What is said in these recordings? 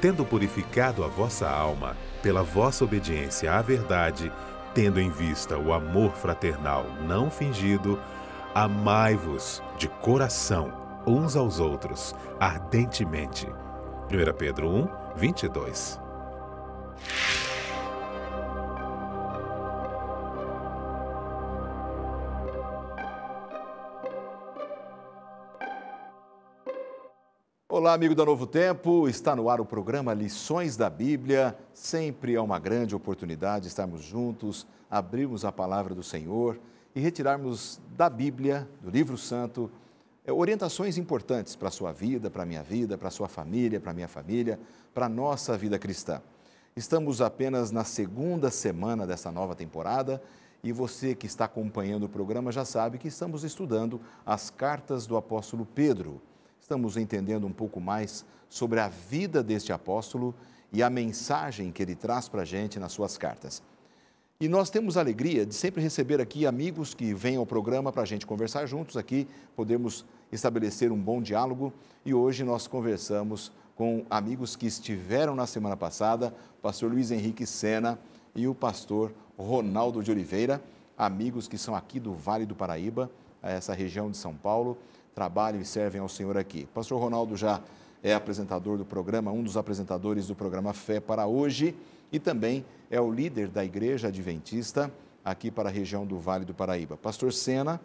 tendo purificado a vossa alma pela vossa obediência à verdade, tendo em vista o amor fraternal não fingido, amai-vos de coração uns aos outros ardentemente. 1 Pedro 1, 22. Olá, amigo da Novo Tempo, está no ar o programa Lições da Bíblia. Sempre é uma grande oportunidade estarmos juntos, abrirmos a palavra do Senhor e retirarmos da Bíblia, do Livro Santo, orientações importantes para a sua vida, para a minha vida, para a sua família, para a minha família, para a nossa vida cristã. Estamos apenas na segunda semana dessa nova temporada e você que está acompanhando o programa já sabe que estamos estudando as cartas do apóstolo Pedro. Estamos entendendo um pouco mais sobre a vida deste apóstolo e a mensagem que ele traz para a gente nas suas cartas. E nós temos a alegria de sempre receber aqui amigos que vêm ao programa para a gente conversar juntos aqui, podemos estabelecer um bom diálogo. E hoje nós conversamos com amigos que estiveram na semana passada, o pastor Luiz Henrique Sena e o pastor Ronaldo de Oliveira, amigos que são aqui do Vale do Paraíba, essa região de São Paulo, trabalham e servem ao Senhor aqui. O pastor Ronaldo já é apresentador do programa, um dos apresentadores do programa Fé para Hoje, e também é o líder da Igreja Adventista aqui para a região do Vale do Paraíba. Pastor Sena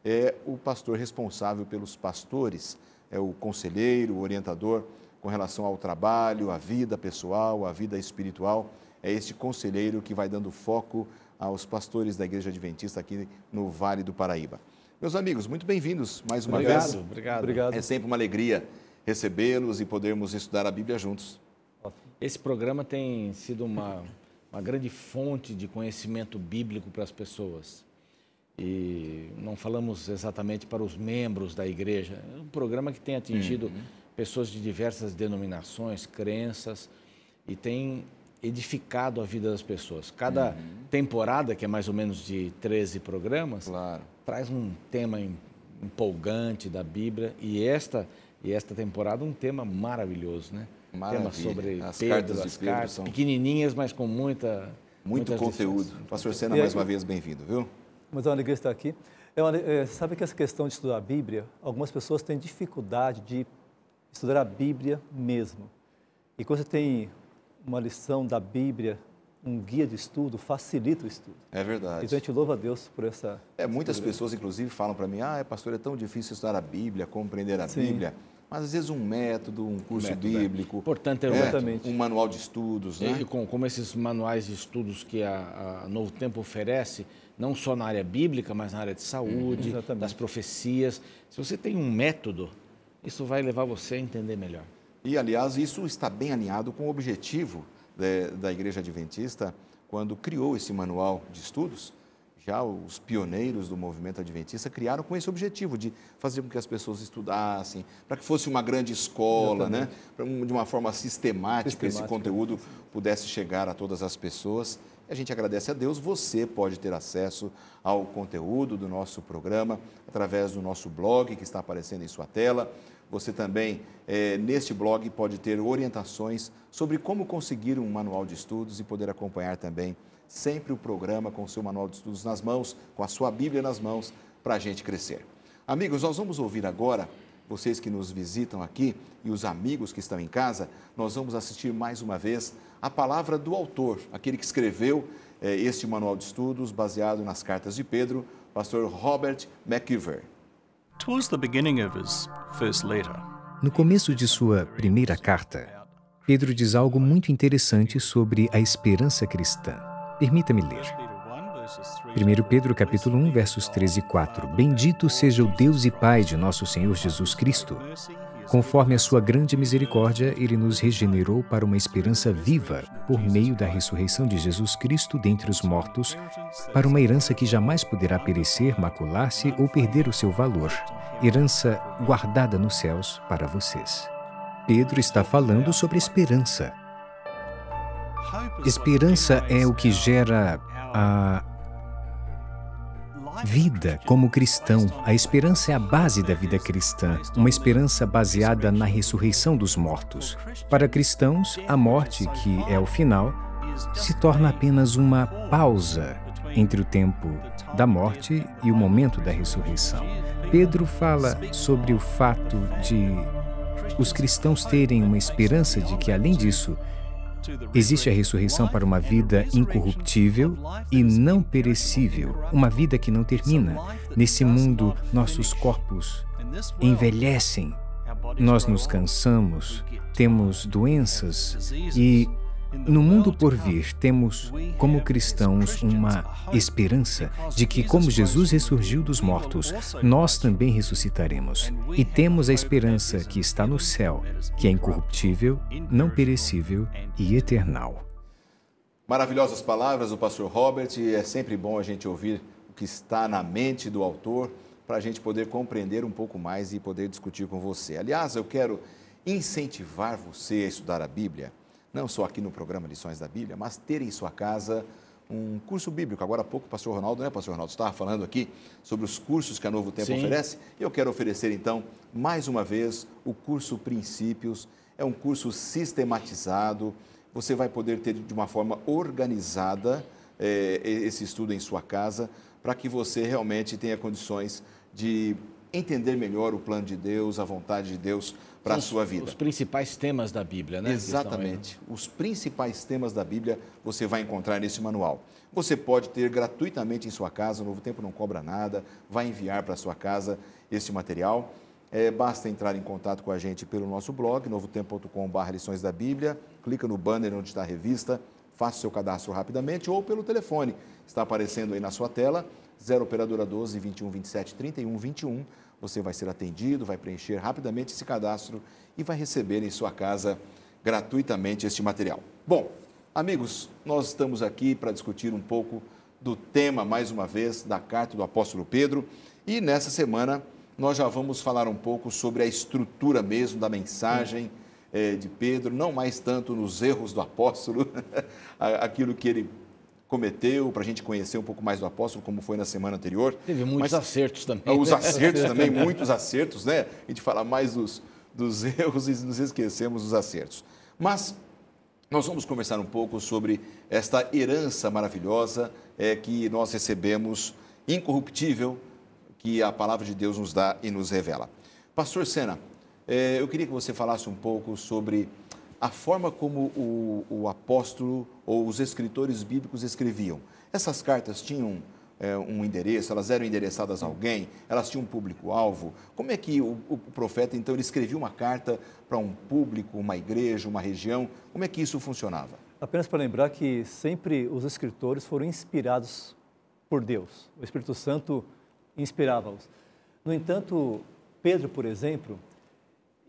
é o pastor responsável pelos pastores, é o conselheiro, o orientador com relação ao trabalho, à vida pessoal, à vida espiritual. É este conselheiro que vai dando foco aos pastores da Igreja Adventista aqui no Vale do Paraíba. Meus amigos, muito bem-vindos mais uma vez. Obrigado. É sempre uma alegria recebê-los e podermos estudar a Bíblia juntos. Esse programa tem sido uma grande fonte de conhecimento bíblico para as pessoas. E não falamos exatamente para os membros da igreja. É um programa que tem atingido pessoas de diversas denominações, crenças, e tem edificado a vida das pessoas. Cada temporada, que é mais ou menos de 13 programas, traz um tema empolgante da Bíblia, e esta temporada um tema maravilhoso, né? Maravilha. Tema sobre as Pedro, cartas as de Pedro cartas, são pequenininhas, mas com muito conteúdo. Lições. Pastor Sena, mais uma vez, bem-vindo, viu? Mas é uma alegria estar aqui. Sabe que essa questão de estudar a Bíblia, algumas pessoas têm dificuldade de estudar a Bíblia mesmo. E quando você tem uma lição da Bíblia, um guia de estudo, facilita o estudo. É verdade. Então a gente louva a Deus por essa... Muitas pessoas, inclusive, falam para mim, pastor, é tão difícil estudar a Bíblia, compreender a Bíblia. Mas, às vezes, um método, um curso bíblico, Importante é o método. Um manual de estudos, né? E como esses manuais de estudos que a Novo Tempo oferece, não só na área bíblica, mas na área de saúde, das profecias. Se você tem um método, isso vai levar você a entender melhor. E, aliás, isso está bem alinhado com o objetivo da Igreja Adventista, quando criou esse manual de estudos. Já os pioneiros do movimento adventista criaram com esse objetivo de fazer com que as pessoas estudassem, para que fosse uma grande escola, né? De uma forma sistemática, esse conteúdo pudesse chegar a todas as pessoas. A gente agradece a Deus, você pode ter acesso ao conteúdo do nosso programa através do nosso blog que está aparecendo em sua tela. Você também, neste blog, pode ter orientações sobre como conseguir um manual de estudos e poder acompanhar também sempre o programa com o seu manual de estudos nas mãos, com a sua Bíblia nas mãos, para a gente crescer. Amigos, nós vamos ouvir agora, vocês que nos visitam aqui e os amigos que estão em casa, nós vamos assistir mais uma vez a palavra do autor, aquele que escreveu este manual de estudos baseado nas cartas de Pedro, pastor Robert McIver. No começo de sua primeira carta, Pedro diz algo muito interessante sobre a esperança cristã. Permita-me ler. 1 Pedro capítulo 1, versos 13 e 4. Bendito seja o Deus e Pai de nosso Senhor Jesus Cristo. Conforme a sua grande misericórdia, Ele nos regenerou para uma esperança viva, por meio da ressurreição de Jesus Cristo dentre os mortos, para uma herança que jamais poderá perecer, macular-se ou perder o seu valor, herança guardada nos céus para vocês. Pedro está falando sobre esperança. Esperança é o que gera vida como cristão. A esperança é a base da vida cristã, uma esperança baseada na ressurreição dos mortos. Para cristãos, a morte, que é o final, se torna apenas uma pausa entre o tempo da morte e o momento da ressurreição. Pedro fala sobre o fato de os cristãos terem uma esperança de que, além disso, existe a ressurreição para uma vida incorruptível e não perecível, uma vida que não termina. Nesse mundo, nossos corpos envelhecem, nós nos cansamos, temos doenças e no mundo por vir temos, como cristãos, uma esperança de que, como Jesus ressurgiu dos mortos, nós também ressuscitaremos. E temos a esperança que está no céu, que é incorruptível, não perecível e eternal. Maravilhosas palavras do pastor Robert, e é sempre bom a gente ouvir o que está na mente do autor, para a gente poder compreender um pouco mais e poder discutir com você. Aliás, eu quero incentivar você a estudar a Bíblia, não só aqui no programa Lições da Bíblia, mas ter em sua casa um curso bíblico. Agora há pouco o pastor Ronaldo, né, pastor Ronaldo, estava falando aqui sobre os cursos que a Novo Tempo oferece. Eu quero oferecer, então, mais uma vez, o curso Princípios. É um curso sistematizado. Você vai poder ter de uma forma organizada esse estudo em sua casa, para que você realmente tenha condições de entender melhor o plano de Deus, a vontade de Deus para a sua vida. Os principais temas da Bíblia, né? Exatamente. Os principais temas da Bíblia você vai encontrar nesse manual. Você pode ter gratuitamente em sua casa, o Novo Tempo não cobra nada, vai enviar para a sua casa este material. Basta entrar em contato com a gente pelo nosso blog, novotempo.com/lições da Bíblia, clica no banner onde está a revista, faça o seu cadastro rapidamente ou pelo telefone. Está aparecendo aí na sua tela, 0 operadora 12 21 27 31 21. Você vai ser atendido, vai preencher rapidamente esse cadastro e vai receber em sua casa gratuitamente este material. Bom, amigos, nós estamos aqui para discutir um pouco do tema, mais uma vez, da carta do apóstolo Pedro. E nessa semana nós já vamos falar um pouco sobre a estrutura mesmo da mensagem de Pedro, não mais tanto nos erros do apóstolo, aquilo que ele cometeu, para a gente conhecer um pouco mais do apóstolo, como foi na semana anterior. Teve muitos acertos também. Os acertos também, muitos acertos, né? A gente fala mais dos erros e nos esquecemos dos acertos. Mas nós vamos conversar um pouco sobre esta herança maravilhosa que nós recebemos, incorruptível, que a palavra de Deus nos dá e nos revela. Pastor Sena, eu queria que você falasse um pouco sobre a forma como o apóstolo ou os escritores bíblicos escreviam. Essas cartas tinham um endereço, elas eram endereçadas a alguém, elas tinham um público-alvo. Como é que o profeta, então, ele escrevia uma carta para um público, uma igreja, uma região? Como é que isso funcionava? Apenas para lembrar que sempre os escritores foram inspirados por Deus. O Espírito Santo inspirava-os. No entanto, Pedro, por exemplo,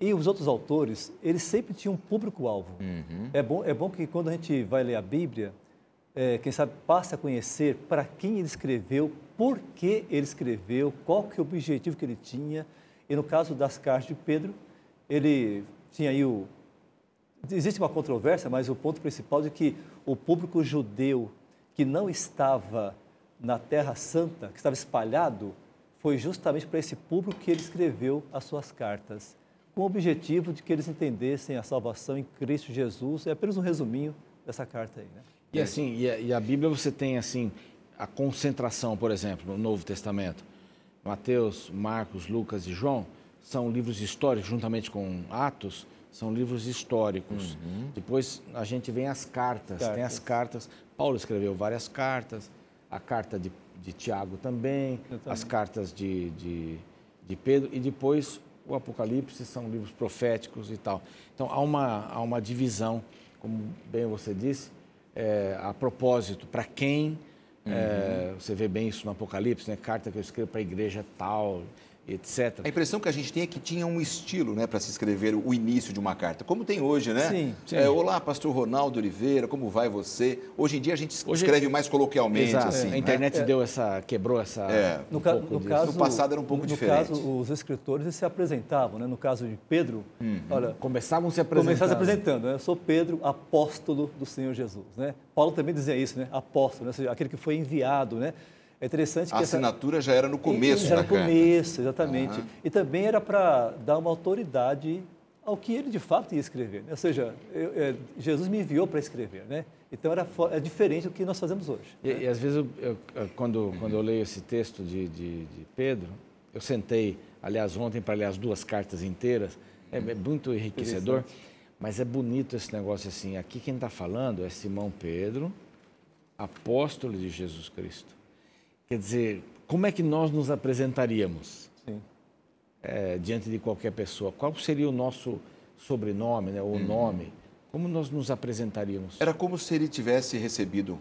e os outros autores, eles sempre tinham um público-alvo. Uhum. É bom que quando a gente vai ler a Bíblia, quem sabe passe a conhecer para quem ele escreveu, por que ele escreveu, qual que é o objetivo que ele tinha. E no caso das cartas de Pedro, ele tinha aí existe uma controvérsia, mas o ponto principal de que o público judeu que não estava na Terra Santa, que estava espalhado, foi justamente para esse público que ele escreveu as suas cartas, com o objetivo de que eles entendessem a salvação em Cristo Jesus. É apenas um resuminho dessa carta aí, né? E assim, e a Bíblia você tem assim a concentração, por exemplo, no Novo Testamento. Mateus, Marcos, Lucas e João são livros históricos, juntamente com Atos, são livros históricos. Uhum. Depois a gente vem as cartas, tem as cartas. Paulo escreveu várias cartas, a carta de Tiago também, as cartas de Pedro e depois o Apocalipse são livros proféticos e tal. Então, há uma divisão, como bem você disse, a propósito, para quem, você vê bem isso no Apocalipse, né? Carta que eu escrevo para a igreja tal, etc. A impressão que a gente tem é que tinha um estilo, né, para se escrever o início de uma carta, como tem hoje, né? Sim. Olá, pastor Ronaldo Oliveira, como vai você? Hoje em dia a gente escreve mais coloquialmente, assim. A internet quebrou essa... No passado era um pouco diferente. No caso, os escritores se apresentavam, né? No caso de Pedro, olha, começavam se apresentando, né? Eu sou Pedro, apóstolo do Senhor Jesus, né? Paulo também dizia isso, né? Apóstolo, né? Ou seja, aquele que foi enviado, né? É interessante que a assinatura já era no começo já da no carta. começo, exatamente. E também era para dar uma autoridade ao que ele de fato ia escrever. Ou seja, Jesus me enviou para escrever, né? Então é diferente do que nós fazemos hoje. E às vezes, quando eu leio esse texto de Pedro, eu sentei, aliás, ontem para ler as 2 cartas inteiras, é muito enriquecedor, mas é bonito esse negócio assim. Aqui quem está falando é Simão Pedro, apóstolo de Jesus Cristo. Quer dizer, como é que nós nos apresentaríamos diante de qualquer pessoa? Qual seria o nosso sobrenome, né, ou nome? Como nós nos apresentaríamos? Era como se ele tivesse recebido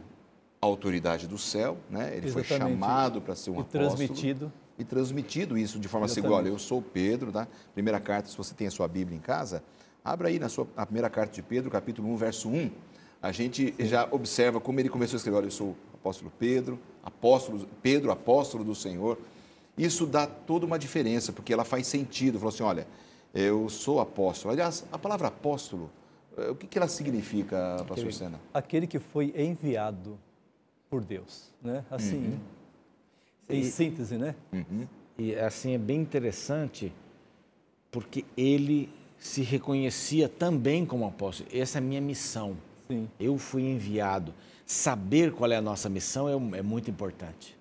a autoridade do céu, né? Ele foi chamado para ser um apóstolo. E transmitido isso de forma segura. Olha, eu sou Pedro, tá? Primeira carta, se você tem a sua Bíblia em casa, abra aí a primeira carta de Pedro, capítulo 1, verso 1. A gente já observa como ele começou a escrever. Olha, eu sou apóstolo Pedro, apóstolo do Senhor. Isso dá toda uma diferença, porque ela faz sentido. Falou assim, olha, eu sou apóstolo. Aliás, a palavra apóstolo, o que ela significa, pastor Sena? Aquele que foi enviado por Deus, né? Assim, em síntese, né? E assim, é bem interessante, porque ele se reconhecia também como apóstolo. Essa é a minha missão. Sim. Eu fui enviado. Saber qual é a nossa missão é muito importante.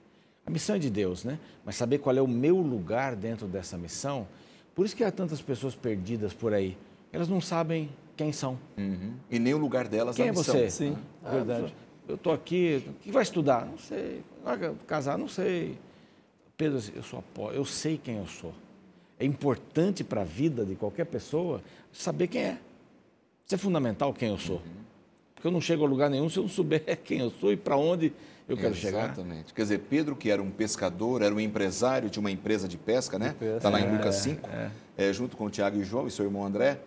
A missão é de Deus, né? Mas saber qual é o meu lugar dentro dessa missão. Por isso que há tantas pessoas perdidas por aí. Elas não sabem quem são. E nem o lugar delas na missão. Quem é você? Sim, verdade. Eu estou aqui, o que vai estudar? Não sei. Vai casar? Não sei. Pedro, eu sou apóstolo, eu sei quem eu sou. É importante para a vida de qualquer pessoa saber quem é. Isso é fundamental, quem eu sou. Porque eu não chego a lugar nenhum se eu não souber quem eu sou e para onde eu quero chegar. Exatamente. Quer dizer, Pedro, que era um pescador, era um empresário, tinha uma empresa de pesca, né? Está lá em Lucas 5, junto com o Tiago e João e seu irmão André.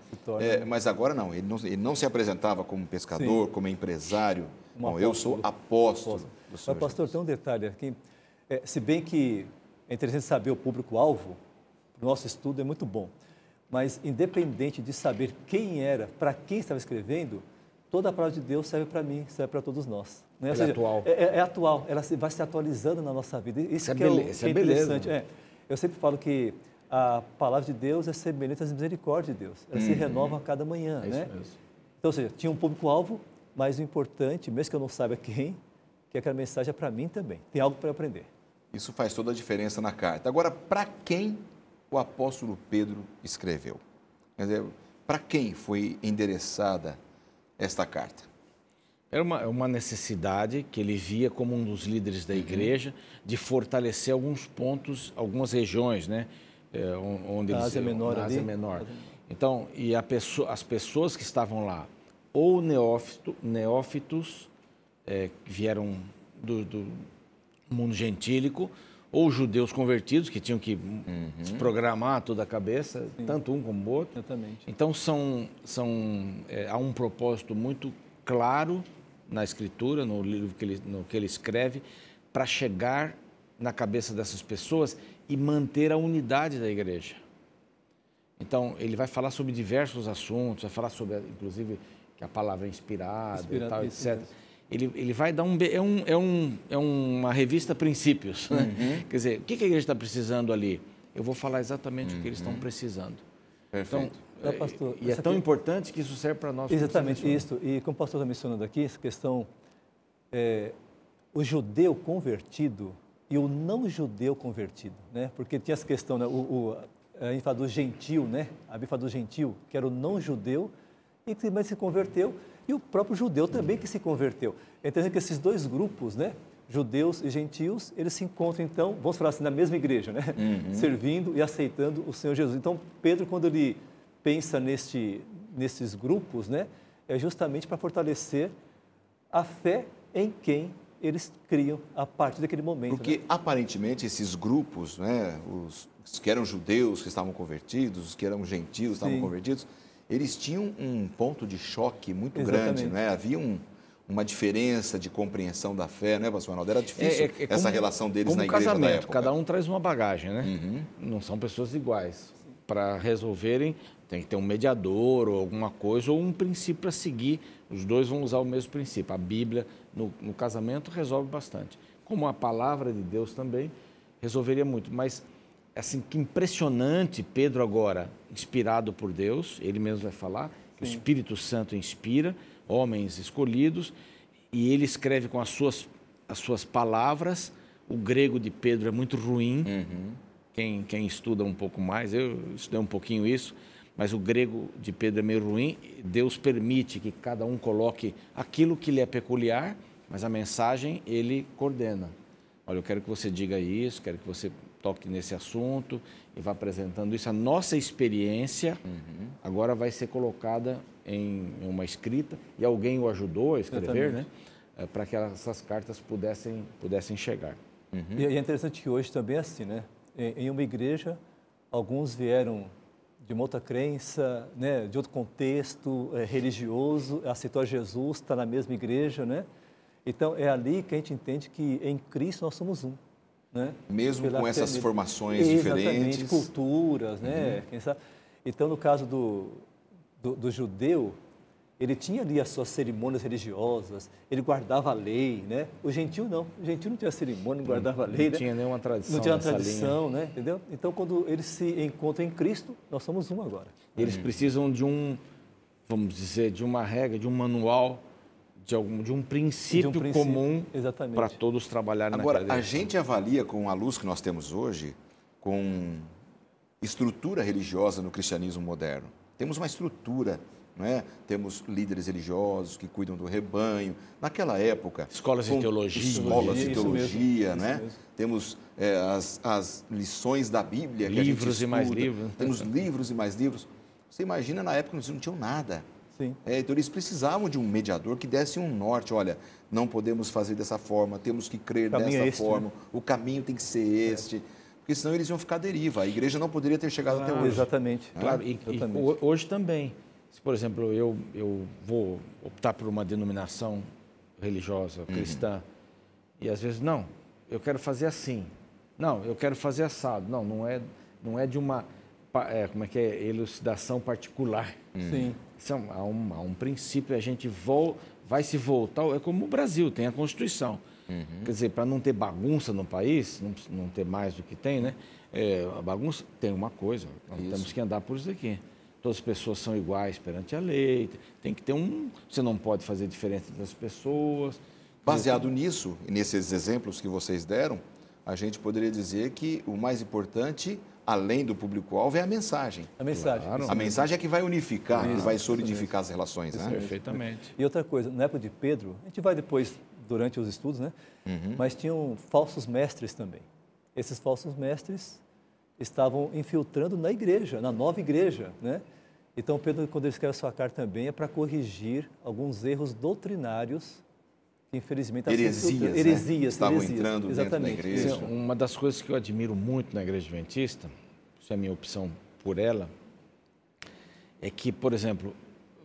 Mas agora não, ele não se apresentava como pescador, como empresário. Bom, eu sou apóstolo do Senhor. Mas, pastor, tem um detalhe aqui. Se bem que é interessante saber o público-alvo, o nosso estudo é muito bom. Mas, independente de saber quem era, para quem estava escrevendo, toda a palavra de Deus serve para mim, serve para todos nós. Né? Ela é atual. É atual, ela vai se atualizando na nossa vida. Isso que é interessante. Eu sempre falo que a palavra de Deus é semelhante às misericórdias de Deus. Ela se renova a cada manhã. Né? Isso mesmo. Então, ou seja, tinha um público-alvo, mas o importante, mesmo que eu não saiba quem, que aquela mensagem é para mim também. Tem algo para aprender. Isso faz toda a diferença na carta. Agora, para quem o apóstolo Pedro escreveu? Quer dizer, para quem foi endereçada esta carta? Era uma necessidade que ele via como um dos líderes da igreja de fortalecer alguns pontos, algumas regiões, né? Onde na Ásia Menor. Na Ásia Menor. Então, e as pessoas que estavam lá, ou neófitos, que vieram do mundo gentílico, ou judeus convertidos, que tinham que se programar toda a cabeça, tanto um como o outro. Exatamente. Então, há um propósito muito claro na Escritura, no livro que ele escreve, para chegar na cabeça dessas pessoas e manter a unidade da igreja. Então, ele vai falar sobre diversos assuntos, vai falar sobre, inclusive, que a palavra é inspirada e tal, etc. Ele vai dar uma revista princípios. Né? Quer dizer, o que a igreja está precisando ali? Eu vou falar exatamente o que eles estão precisando. Perfeito. Então, pastor, e é tão importante que isso serve para nós. Exatamente isso. E como o pastor está mencionando aqui, essa questão, o judeu convertido e o não judeu convertido, né? Porque tinha essa questão, né? A gente fala do gentil, né? A Bíblia fala do gentil, que era o não judeu e que também se converteu, e o próprio judeu também que se converteu. É interessante que esses dois grupos, né? Judeus e gentios, eles se encontram, então, vamos falar assim, na mesma igreja, né? Servindo e aceitando o Senhor Jesus. Então, Pedro, quando ele pensa nesses grupos, né? É justamente para fortalecer a fé em quem eles criam a partir daquele momento. Porque, aparentemente, esses grupos, né? Os que eram judeus que estavam convertidos, os que eram gentios que estavam convertidos, eles tinham um ponto de choque muito grande, né? Havia uma diferença de compreensão da fé, né, pastor Arnaldo? Era difícil essa relação deles na igreja da época. Cada um traz uma bagagem, né? Não são pessoas iguais. Para resolverem, tem que ter um mediador ou alguma coisa, ou um princípio para seguir. Os dois vão usar o mesmo princípio. A Bíblia, no casamento, resolve bastante. como a palavra de Deus também, resolveria muito. Mas, assim, que impressionante Pedro agora, inspirado por Deus, ele mesmo vai falar, que o Espírito Santo inspira, homens escolhidos, e ele escreve com as suas palavras. O grego de Pedro é muito ruim, quem estuda um pouco mais, eu estudei um pouquinho isso, mas o grego de Pedro é meio ruim. Deus permite que cada um coloque aquilo que lhe é peculiar, mas a mensagem ele coordena. Olha, eu quero que você diga isso, quero que você toque nesse assunto e vá apresentando isso. A nossa experiência agora vai ser colocada em uma escrita, e alguém o ajudou a escrever, né? Para que essas cartas pudessem chegar. E é interessante que hoje também é assim, né? Em uma igreja, alguns vieram de uma outra crença, né? De outro contexto religioso, aceitou a Jesus, está na mesma igreja, né? Então, é ali que a gente entende que em Cristo nós somos um, né? Mesmo com essas formações diferentes. Culturas, né? Quem sabe? Então, no caso do judeu, ele tinha ali as suas cerimônias religiosas, ele guardava a lei, né? O gentil não. O gentil não tinha cerimônia, não guardava a lei, né? Não tinha nenhuma tradição. Não tinha uma tradição, né? Entendeu? Então, quando eles se encontram em Cristo, nós somos um agora. E eles precisam de vamos dizer, de uma regra, de um manual, de um princípio comum para todos trabalharem naquela direção. Agora, a gente avalia com a luz que nós temos hoje, com estrutura religiosa no cristianismo moderno. Temos uma estrutura, não é? Temos líderes religiosos que cuidam do rebanho. Naquela época... Escolas de teologia. Escolas de teologia, né? Temos as lições da Bíblia que a gente estuda. Livros e mais livros. Temos livros e mais livros. Você imagina, na época, eles não tinham nada. Sim. Então, eles precisavam de um mediador que desse um norte. Olha, não podemos fazer dessa forma, temos que crer dessa forma, né? O caminho tem que ser este, porque senão eles iam ficar à deriva. A igreja não poderia ter chegado até hoje. Exatamente. Claro, e hoje também. Se, por exemplo, eu vou optar por uma denominação religiosa, cristã, e às vezes, não, eu quero fazer assim, não, eu quero fazer assado. Não é de uma, elucidação particular. Sim. Há um princípio, a gente vai se voltar, é como o Brasil, tem a Constituição. Quer dizer, para não ter bagunça no país, não ter mais do que tem, né? A bagunça tem uma coisa, nós temos que andar por isso aqui. Todas as pessoas são iguais perante a lei, tem que ter você não pode fazer diferença das pessoas. Baseado nisso, e nesses exemplos que vocês deram, a gente poderia dizer que o mais importante, além do público-alvo, é a mensagem. A mensagem. Claro. A mensagem é que vai unificar, que vai solidificar as relações. Né? Perfeitamente. E outra coisa, na época de Pedro, a gente vai depois, durante os estudos, né? Mas tinham falsos mestres também. Esses falsos mestres estavam infiltrando na igreja, na nova igreja, né? Então, Pedro, quando ele escreve a sua carta também, é para corrigir alguns erros doutrinários que, infelizmente, heresias estavam entrando dentro da igreja. Uma das coisas que eu admiro muito na Igreja Adventista, isso é a minha opção por ela, é que, por exemplo,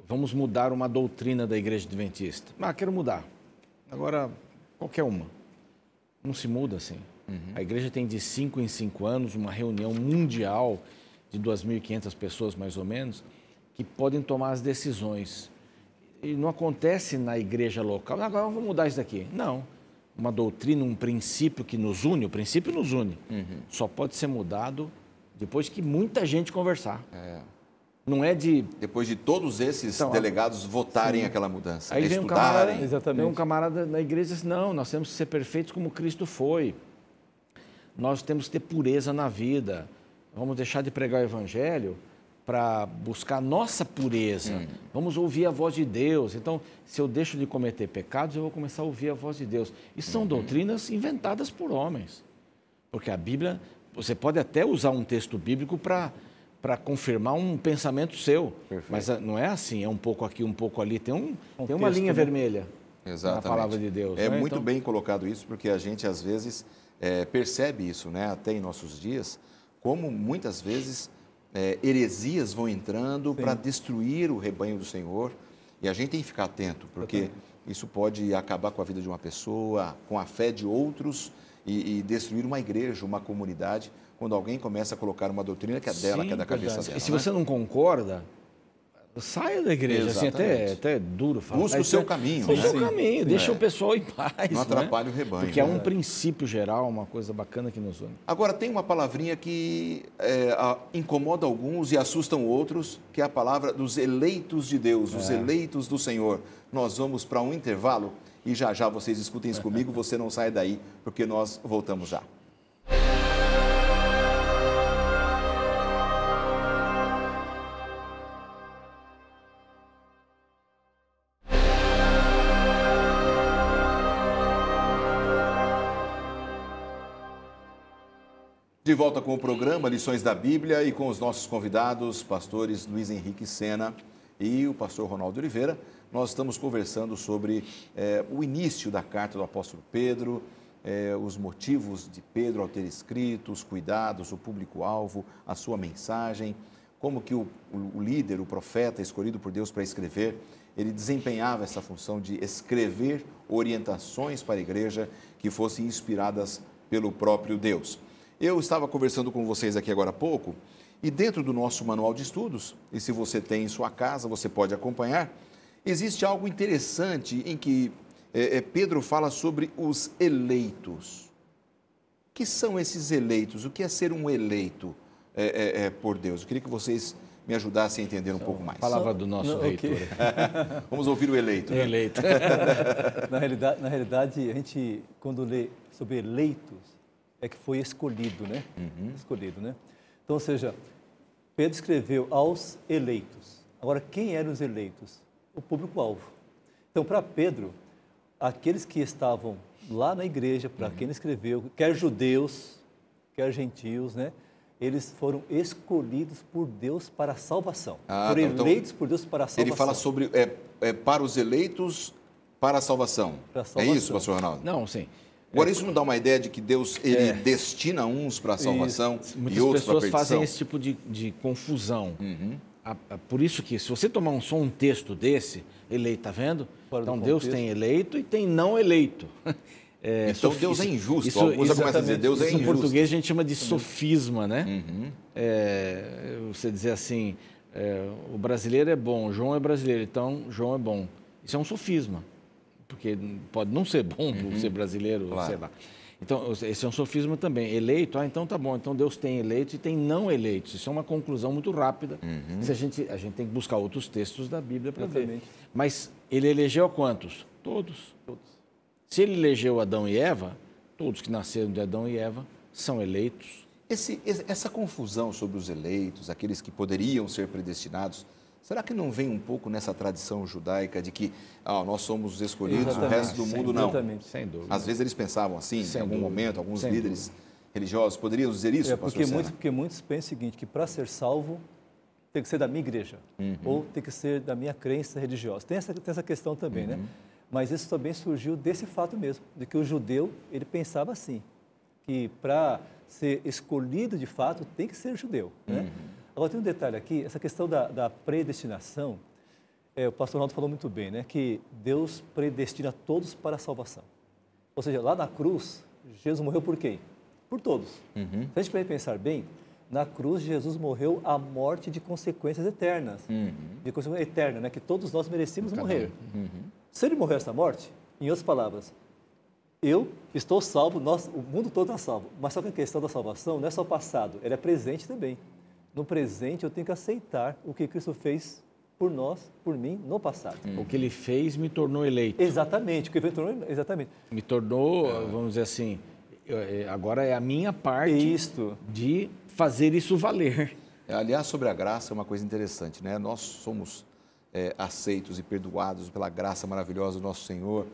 vamos mudar uma doutrina da Igreja Adventista. Quero mudar. Agora, qualquer uma. Não se muda assim. A igreja tem de 5 em 5 anos uma reunião mundial de 2.500 pessoas, mais ou menos, que podem tomar as decisões. E não acontece na igreja local, agora vamos mudar isso daqui. Não. Uma doutrina, um princípio que nos une, o princípio nos une, só pode ser mudado depois que muita gente conversar. Não é depois de todos esses delegados votarem aquela mudança, aí estudarem. Vem um camarada na igreja e diz, não, nós temos que ser perfeitos como Cristo foi. Nós temos que ter pureza na vida. Vamos deixar de pregar o evangelho para buscar a nossa pureza. Vamos ouvir a voz de Deus. Então, se eu deixo de cometer pecados, eu vou começar a ouvir a voz de Deus. Isso são doutrinas inventadas por homens. Porque a Bíblia, você pode até usar um texto bíblico para confirmar um pensamento seu. Perfeito. Mas não é assim, é um pouco aqui, um pouco ali. Tem uma linha vermelha na palavra de Deus. É muito bem colocado isso, porque a gente, às vezes, percebe isso, né, até em nossos dias, como muitas vezes heresias vão entrando para destruir o rebanho do Senhor. E a gente tem que ficar atento, porque isso pode acabar com a vida de uma pessoa, com a fé de outros e destruir uma igreja, uma comunidade, quando alguém começa a colocar uma doutrina que é dela, que é da cabeça dela. E se você não concorda, Saia da igreja, assim, até é duro falar. Busca o seu caminho. O seu caminho, deixa o pessoal em paz. Não atrapalhe o rebanho. Porque é um princípio geral, uma coisa bacana que nos une. Agora, tem uma palavrinha que incomoda alguns e assustam outros, que é a palavra dos eleitos de Deus, os eleitos do Senhor. Nós vamos para um intervalo e já vocês escutem isso comigo, você não sai daí, porque nós voltamos já. De volta com o programa Lições da Bíblia e com os nossos convidados, pastores Luiz Henrique Sena e o pastor Ronaldo Oliveira. Nós estamos conversando sobre o início da carta do apóstolo Pedro, os motivos de Pedro ao ter escrito, os cuidados, o público-alvo, a sua mensagem, como que o líder, o profeta escolhido por Deus para escrever, ele desempenhava essa função de escrever orientações para a igreja que fossem inspiradas pelo próprio Deus. Eu estava conversando com vocês aqui agora há pouco e dentro do nosso manual de estudos, e se você tem em sua casa, você pode acompanhar, existe algo interessante em que Pedro fala sobre os eleitos. O que são esses eleitos? O que é ser um eleito por Deus? Eu queria que vocês me ajudassem a entender um pouco mais. Palavra do nosso reitor. Okay. Vamos ouvir o eleito. Né? Eleito. Na realidade, a gente, quando lê sobre eleitos, é que foi escolhido, né? Escolhido, né? Então, ou seja, Pedro escreveu aos eleitos. Agora, quem eram os eleitos? O público-alvo. Então, para Pedro, aqueles que estavam lá na igreja, para quem ele escreveu, quer judeus, quer gentios, né? Eles foram escolhidos por Deus para a salvação. Foram eleitos por Deus para a salvação. Ele fala sobre para os eleitos para a salvação. É isso, pastor Ronaldo? Não, sim. Agora, isso não dá uma ideia de que Deus ele destina uns para a salvação e outros para a perdição? Muitas pessoas fazem esse tipo de confusão. Por isso que, se você tomar só um texto desse, eleito, está vendo? Então, Deus tem eleito e tem não eleito. Então, Deus é injusto. Alguns já começam a dizer, Deus é injusto. Em português, a gente chama de sofisma, né? Você dizer assim, o brasileiro é bom, João é brasileiro, então João é bom. Isso é um sofisma. Porque pode não ser bom por ser brasileiro, claro. Sei lá. Então, esse é um sofisma também. Eleito, então tá bom. Então Deus tem eleitos e tem não eleitos. Isso é uma conclusão muito rápida. A gente tem que buscar outros textos da Bíblia para ver. Mas ele elegeu a quantos? Todos. Se ele elegeu Adão e Eva, todos que nasceram de Adão e Eva são eleitos. Essa confusão sobre os eleitos, aqueles que poderiam ser predestinados, será que não vem um pouco nessa tradição judaica de que nós somos os escolhidos, o resto do mundo não? Sem dúvida. Às vezes eles pensavam assim, em algum momento, alguns líderes religiosos poderiam dizer isso, pastor Sena? Porque muitos pensam o seguinte, que para ser salvo tem que ser da minha igreja, ou tem que ser da minha crença religiosa. Tem essa questão também, né? Mas isso também surgiu desse fato mesmo, de que o judeu, ele pensava assim, que para ser escolhido de fato tem que ser judeu, né? Agora, tem um detalhe aqui, essa questão da predestinação, o pastor Ronaldo falou muito bem, né? Que Deus predestina todos para a salvação. Ou seja, lá na cruz, Jesus morreu por quem? Por todos. Se a gente puder pensar bem, na cruz Jesus morreu a morte de consequências eternas. De consequência eterna, né? Que todos nós merecíamos morrer. Se ele morreu essa morte, em outras palavras, eu estou salvo, o mundo todo está salvo. Mas só que a questão da salvação não é só passado, ela é presente também. No presente, eu tenho que aceitar o que Cristo fez por nós, por mim, no passado. O que ele fez me tornou eleito. Exatamente, o que ele fez exatamente. Me tornou, vamos dizer assim, agora é a minha parte de fazer isso valer. Aliás, sobre a graça é uma coisa interessante, né? Nós somos aceitos e perdoados pela graça maravilhosa do nosso Senhor.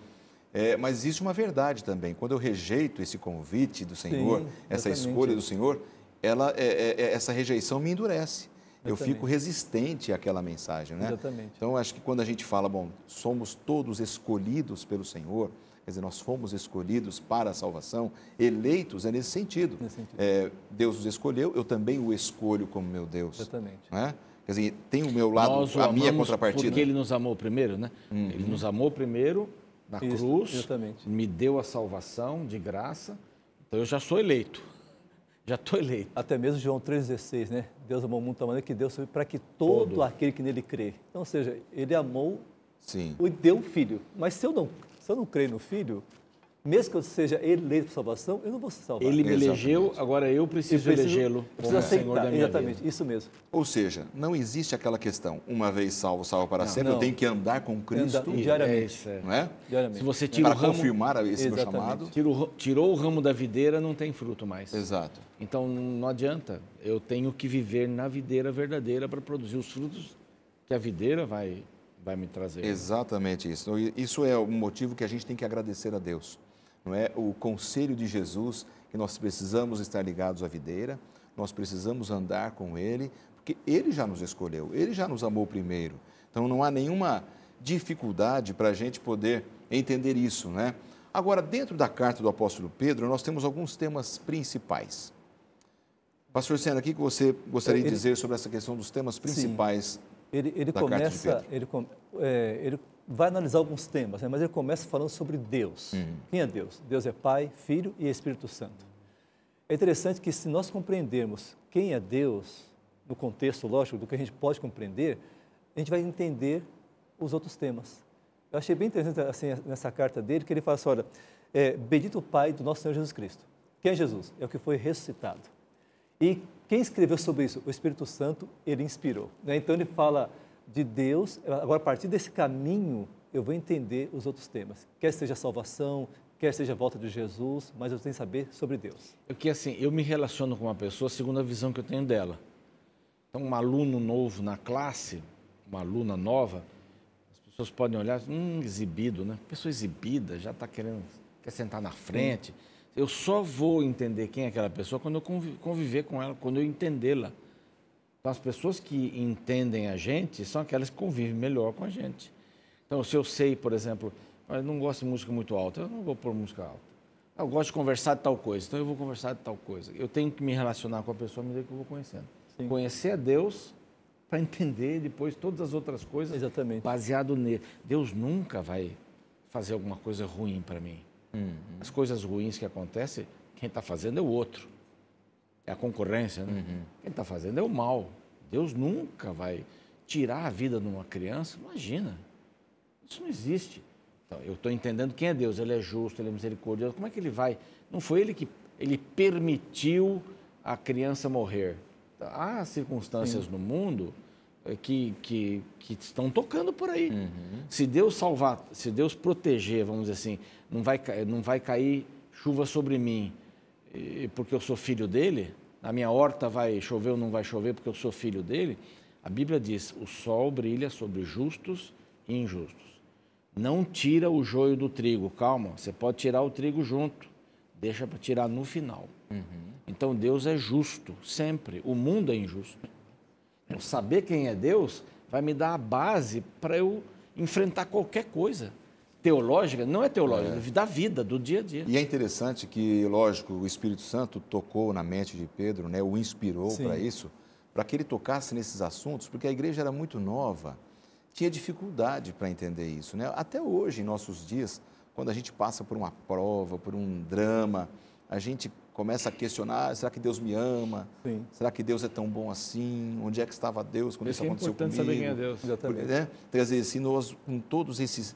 Mas existe uma verdade também. Quando eu rejeito esse convite do Senhor, essa escolha do Senhor, essa rejeição me endurece. Eu fico resistente àquela mensagem, né? Exatamente. Então, acho que quando a gente fala, somos todos escolhidos pelo Senhor, quer dizer, nós fomos escolhidos para a salvação, eleitos é nesse sentido. Deus os escolheu, eu também o escolho como meu Deus. Exatamente. Né? Quer dizer, tem o meu lado, a minha contrapartida. Porque Ele nos amou primeiro, né? Ele nos amou primeiro na cruz, me deu a salvação de graça, então eu já sou eleito. Já estou eleito. Até mesmo João 3,16, né? Deus amou o mundo de tal maneira que deu para que todo aquele que nele crê. Então, ou seja, ele amou e deu o Filho. Mas se eu não crer no Filho, mesmo que eu seja eleito para salvação, eu não vou ser salvado. Ele me elegeu, agora eu preciso elegê-lo como Senhor da minha exatamente, vida. isso mesmo. Ou seja, não existe aquela questão, uma vez salvo, salvo para sempre, eu tenho que andar com Cristo diariamente. Não é? Diariamente. Se você tira para o ramo, confirmar esse meu chamado. Tirou o ramo da videira, não tem fruto mais. Exato. Então não adianta, eu tenho que viver na videira verdadeira para produzir os frutos que a videira vai me trazer. Exatamente isso. Isso é um motivo que a gente tem que agradecer a Deus. Não é o conselho de Jesus que nós precisamos estar ligados à videira, nós precisamos andar com Ele, porque Ele já nos escolheu, Ele já nos amou primeiro. Então não há nenhuma dificuldade para a gente poder entender isso, né? Agora, dentro da carta do apóstolo Pedro, nós temos alguns temas principais. Pastor Sena, o que você gostaria de dizer sobre essa questão dos temas principais? Ele começa, ele vai analisar alguns temas, né? Mas ele começa falando sobre Deus. Quem é Deus? Deus é Pai, Filho e Espírito Santo. É interessante que se nós compreendermos quem é Deus, no contexto, lógico, do que a gente pode compreender, a gente vai entender os outros temas. Eu achei bem interessante assim, nessa carta dele, que ele fala assim, olha, bendito o Pai do nosso Senhor Jesus Cristo. Quem é Jesus? É o que foi ressuscitado. E quem escreveu sobre isso? O Espírito Santo, ele inspirou. Né? Então, ele fala de Deus. Agora, a partir desse caminho, eu vou entender os outros temas. Quer seja salvação, quer seja a volta de Jesus, mas eu tenho que saber sobre Deus. Porque, assim, eu me relaciono com uma pessoa segundo a visão que eu tenho dela. Então, um aluno novo na classe, uma aluna nova, as pessoas podem olhar, exibido, né? Pessoa exibida, já está quer sentar na frente. Eu só vou entender quem é aquela pessoa quando eu conviver com ela, quando eu entendê-la. Então, as pessoas que entendem a gente são aquelas que convivem melhor com a gente. Então, se eu sei, por exemplo, eu não gosto de música muito alta, eu não vou pôr música alta. Eu gosto de conversar de tal coisa, então eu vou conversar de tal coisa. Eu tenho que me relacionar com a pessoa à medida que eu vou conhecendo. Sim. Conhecer a Deus para entender depois todas as outras coisas. Exatamente. Baseado nele. Deus nunca vai fazer alguma coisa ruim para mim. As coisas ruins que acontecem, quem está fazendo é o outro. É a concorrência, né? Quem está fazendo é o mal. Deus nunca vai tirar a vida de uma criança. Imagina. Isso não existe. Então, eu estou entendendo quem é Deus. Ele é justo, ele é misericordioso. Como é que ele vai? Não foi ele que ele permitiu a criança morrer. Há circunstâncias no mundo que estão tocando por aí. Se Deus salvar, se Deus proteger, vamos dizer assim, não vai cair chuva sobre mim porque eu sou filho dele, na minha horta vai chover ou não vai chover porque eu sou filho dele, a Bíblia diz, o sol brilha sobre justos e injustos. Não tira o joio do trigo, calma, você pode tirar o trigo junto, deixa para tirar no final. Então Deus é justo, sempre, o mundo é injusto. Então, saber quem é Deus vai me dar a base para eu enfrentar qualquer coisa. Teológica, não é teológica, da vida, do dia a dia. E é interessante que, lógico, o Espírito Santo tocou na mente de Pedro, né, o inspirou para isso, para que ele tocasse nesses assuntos, porque a igreja era muito nova, tinha dificuldade para entender isso. Né? Até hoje, em nossos dias, quando a gente passa por uma prova, por um drama, a gente começa a questionar, será que Deus me ama? Sim. Será que Deus é tão bom assim? Onde é que estava Deus quando isso aconteceu comigo? É importante saber quem é Deus. Exatamente. Né? Quer dizer, se nós, com todos esses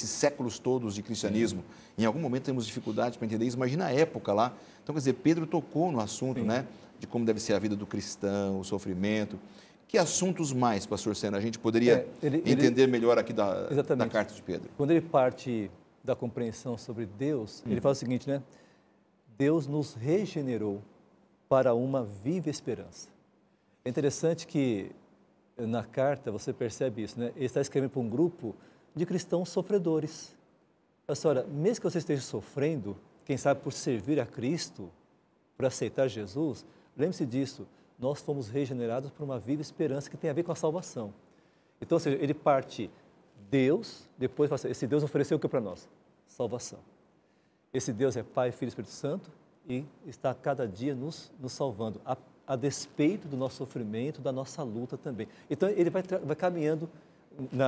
séculos todos de cristianismo, em algum momento temos dificuldade para entender isso, imagina a época lá. Então, quer dizer, Pedro tocou no assunto, né, de como deve ser a vida do cristão, o sofrimento. Que assuntos mais, pastor Sena, a gente poderia entender melhor aqui da carta de Pedro? Quando ele parte da compreensão sobre Deus, ele fala o seguinte, né? Deus nos regenerou para uma viva esperança. É interessante que na carta você percebe isso, né? Ele está escrevendo para um grupo de cristãos sofredores. A senhora, mesmo que você esteja sofrendo, quem sabe por servir a Cristo, por aceitar Jesus, lembre-se disso, nós fomos regenerados por uma viva esperança que tem a ver com a salvação. Então, ou seja, ele parte Deus, depois fala assim, esse Deus ofereceu o que para nós? Salvação. Esse Deus é Pai, Filho e Espírito Santo e está a cada dia nos salvando, a despeito do nosso sofrimento, da nossa luta também. Então, ele vai caminhando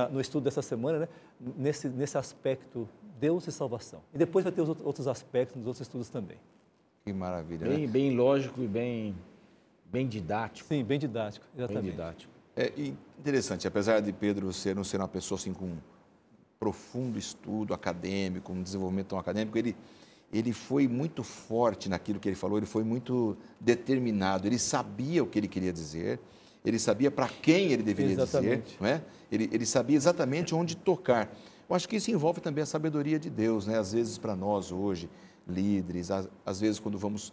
no estudo dessa semana, né, nesse aspecto Deus e salvação. E depois vai ter os outros aspectos nos outros estudos também. Que maravilha, Bem, né? bem lógico e bem didático. Sim, bem didático, Bem exatamente. didático. É interessante, apesar de Pedro não ser uma pessoa assim com profundo estudo acadêmico, um desenvolvimento tão acadêmico, ele foi muito forte naquilo que ele falou, ele foi muito determinado, ele sabia o que ele queria dizer, ele sabia para quem ele deveria dizer, não é? Ele sabia exatamente onde tocar. Eu acho que isso envolve também a sabedoria de Deus, né? Às vezes para nós hoje, líderes, às vezes quando vamos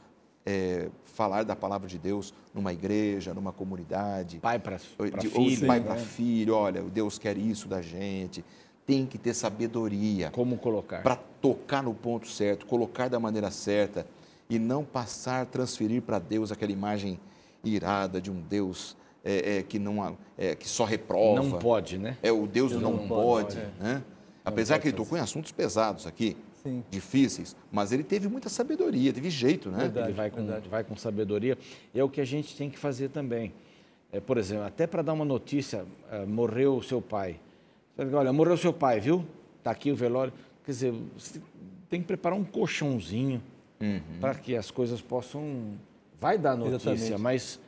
falar da palavra de Deus numa igreja, numa comunidade, Pai para ou filho. pai né? para filho, olha, Deus quer isso da gente, tem que ter sabedoria Como colocar. para tocar no ponto certo, colocar da maneira certa e não passar, transferir para Deus aquela imagem irada de um Deus que só reprova. Não pode, né? É o Deus do não pode, é. né? Apesar pode que ele tocou em assuntos pesados aqui, Sim. difíceis, mas ele teve muita sabedoria, teve jeito, né? Verdade. Ele vai com sabedoria. E é o que a gente tem que fazer também. Por exemplo, até para dar uma notícia, morreu o seu pai. Você diz, olha, morreu o seu pai, viu? Está aqui o velório. Quer dizer, você tem que preparar um colchãozinho para que as coisas possam... Vai dar notícia, Exatamente. mas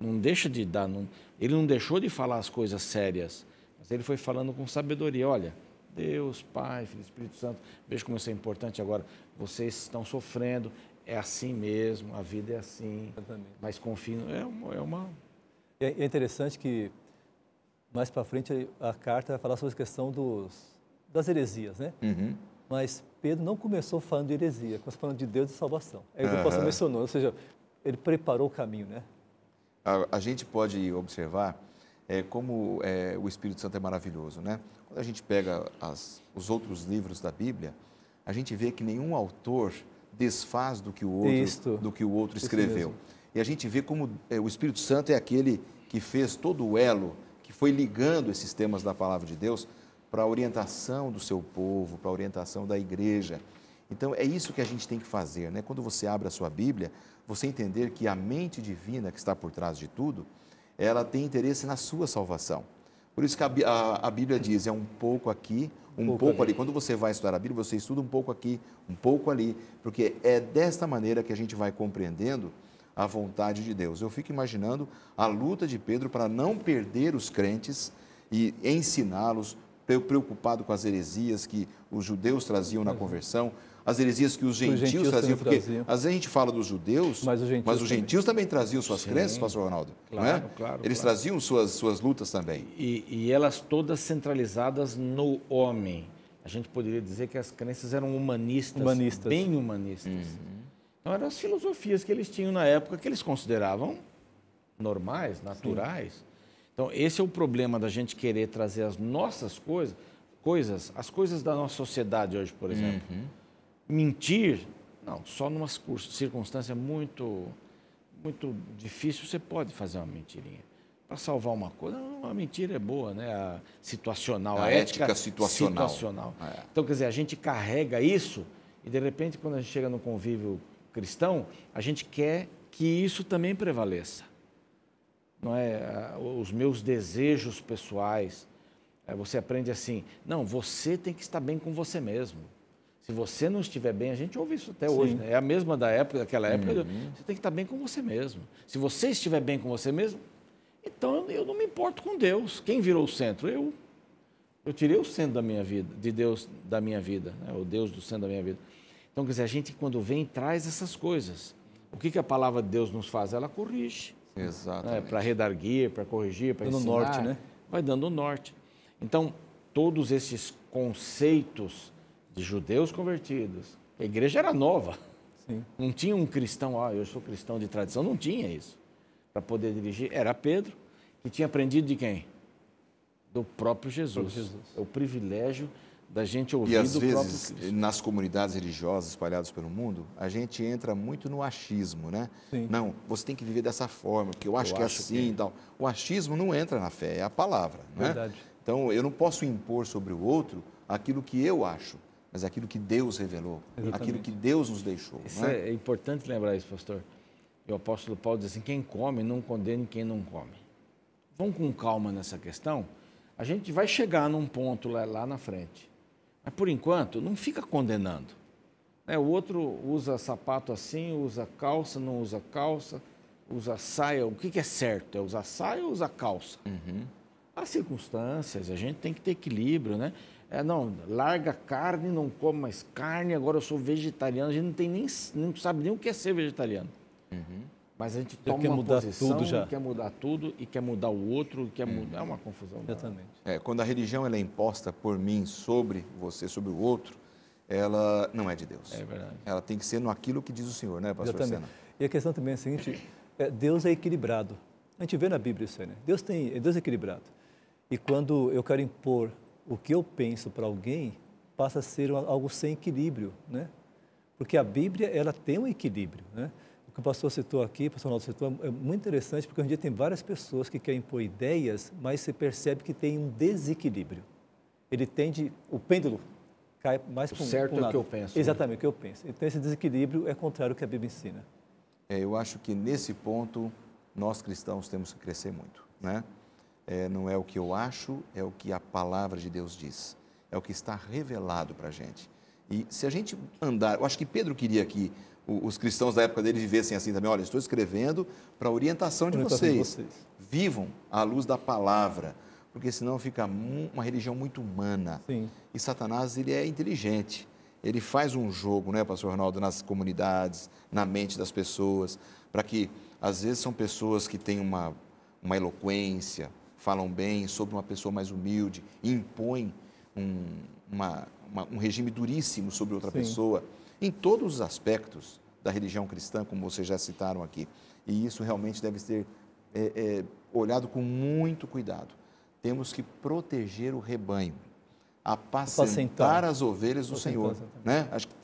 não deixa de dar. Ele não deixou de falar as coisas sérias, mas ele foi falando com sabedoria. Olha, Deus, Pai, Filho, Espírito Santo, veja como isso é importante agora. Vocês estão sofrendo, é assim mesmo, a vida é assim, Exatamente. mas confiem. É interessante que mais para frente a carta vai falar sobre a questão das heresias, né? Uhum. Mas Pedro não começou falando de heresia, começou falando de Deus e salvação. É o que o pastor mencionou, ou seja, ele preparou o caminho, né? A gente pode observar como o Espírito Santo é maravilhoso, né? Quando a gente pega os outros livros da Bíblia, a gente vê que nenhum autor desfaz do que o outro escreveu. mesmo. E a gente vê como o Espírito Santo é aquele que fez todo o elo, que foi ligando esses temas da palavra de Deus para a orientação do seu povo, para a orientação da igreja. Então, é isso que a gente tem que fazer, né? Quando você abre a sua Bíblia, você entender que a mente divina que está por trás de tudo, ela tem interesse na sua salvação. Por isso que a Bíblia diz, é um pouco aqui, um pouco ali. Quando você vai estudar a Bíblia, você estuda um pouco aqui, um pouco ali, porque é desta maneira que a gente vai compreendendo a vontade de Deus. Eu fico imaginando a luta de Pedro para não perder os crentes e ensiná-los, preocupado com as heresias que os judeus traziam na conversão, as heresias que os gentios traziam, porque às vezes a gente fala dos judeus, mas os gentios também traziam suas crenças, pastor Ronaldo, não é? Claro. Eles traziam suas lutas também. E elas todas centralizadas no homem. A gente poderia dizer que as crenças eram humanistas. Bem humanistas. Então eram as filosofias que eles tinham na época que eles consideravam normais, naturais. Então esse é o problema da gente querer trazer as nossas coisas, as coisas da nossa sociedade hoje, por exemplo. Mentir, não, só numa circunstância muito difícil você pode fazer uma mentirinha. Para salvar uma coisa, uma mentira é boa, né? A situacional, a ética situacional. Então, quer dizer, a gente carrega isso e, de repente, quando a gente chega no convívio cristão, a gente quer que isso também prevaleça. Não é? Os meus desejos pessoais. Você aprende assim, não, você tem que estar bem com você mesmo. Se você não estiver bem, a gente ouve isso até hoje, né? É a mesma daquela época, você tem que estar bem com você mesmo. Se você estiver bem com você mesmo, então eu não me importo com Deus. Quem virou o centro? Eu tirei o centro da minha vida, de Deus da minha vida, né? O Deus do centro da minha vida. Então, quer dizer, a gente quando vem traz essas coisas. O que a palavra de Deus nos faz? Ela corrige. Exatamente. Para redarguir, para corrigir, para ensinar. Dando norte, né? Vai dando norte. Então, todos esses conceitos de judeus convertidos, a igreja era nova. Sim. Não tinha um cristão, eu sou cristão de tradição, não tinha isso. Para poder dirigir, era Pedro, que tinha aprendido de quem? Do próprio Jesus. É o privilégio da gente ouvir do próprio Cristo. E às vezes, nas comunidades religiosas espalhadas pelo mundo, a gente entra muito no achismo, né? Sim. Não, você tem que viver dessa forma, porque eu acho que é assim e tal. O achismo não entra na fé, é a palavra, né? Verdade. Então, eu não posso impor sobre o outro aquilo que eu acho, mas aquilo que Deus revelou, aquilo que Deus nos deixou. Isso né? É importante lembrar isso, pastor. E o apóstolo Paulo diz assim, quem come, não condene quem não come. Vamos com calma nessa questão. A gente vai chegar num ponto lá na frente. Mas, por enquanto, não fica condenando. O outro usa sapato assim, usa calça, não usa calça, usa saia. O que é certo? É usar saia ou usar calça? As circunstâncias, a gente tem que ter equilíbrio, né? Não, larga a carne, não come mais carne, agora eu sou vegetariano. A gente não sabe nem o que é ser vegetariano. Mas a gente toma uma posição e quer mudar tudo, e quer mudar o outro, e quer mudar. É uma confusão. Exatamente. Quando a religião ela é imposta por mim sobre você, sobre o outro, ela não é de Deus. É verdade. Ela tem que ser naquilo que diz o Senhor, né, pastor Sena? E a questão também é a seguinte, Deus é equilibrado. A gente vê na Bíblia isso aí, né? Deus é equilibrado. E quando eu quero impor o que eu penso para alguém, passa a ser algo sem equilíbrio, né? Porque a Bíblia, ela tem um equilíbrio, né? O que o pastor citou aqui, o pastor Ronaldo citou, é muito interessante, porque hoje em dia tem várias pessoas que querem impor ideias, mas você percebe que tem um desequilíbrio. O pêndulo cai mais para um lado. Certo é o que eu penso. Exatamente, o que eu penso. Então, esse desequilíbrio é contrário ao que a Bíblia ensina. Eu acho que nesse ponto, nós cristãos temos que crescer muito, né? Não é o que eu acho, é o que a palavra de Deus diz. É o que está revelado para a gente. E se a gente andar... Eu acho que Pedro queria que os cristãos da época dele vivessem assim também. Olha, estou escrevendo para a orientação de vocês. Vivam à luz da palavra, porque senão fica uma religião muito humana. Sim. E Satanás, ele é inteligente. Ele faz um jogo, né, pastor Ronaldo, nas comunidades, na mente das pessoas, para que, às vezes, são pessoas que têm uma eloquência, falam bem sobre uma pessoa mais humilde, impõem um regime duríssimo sobre outra pessoa, em todos os aspectos da religião cristã, como vocês já citaram aqui. E isso realmente deve ser olhado com muito cuidado. Temos que proteger o rebanho, apacentar as ovelhas do Senhor. Né? Acho que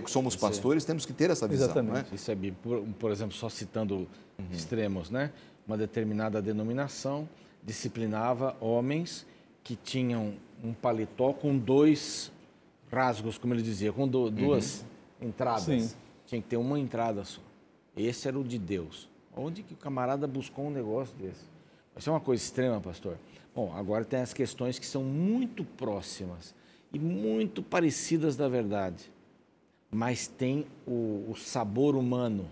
somos pastores, temos que ter essa visão. Exatamente. Né? Isso é bíblico. Por exemplo, só citando extremos, né? Uma determinada denominação disciplinava homens que tinham um paletó com 2 rasgos, como ele dizia, com duas entradas. Sim. Tinha que ter uma entrada só. Esse era o de Deus. Onde que o camarada buscou um negócio desse? Isso é uma coisa extrema, pastor. Bom, agora tem as questões que são muito próximas e muito parecidas da verdade, mas tem o sabor humano.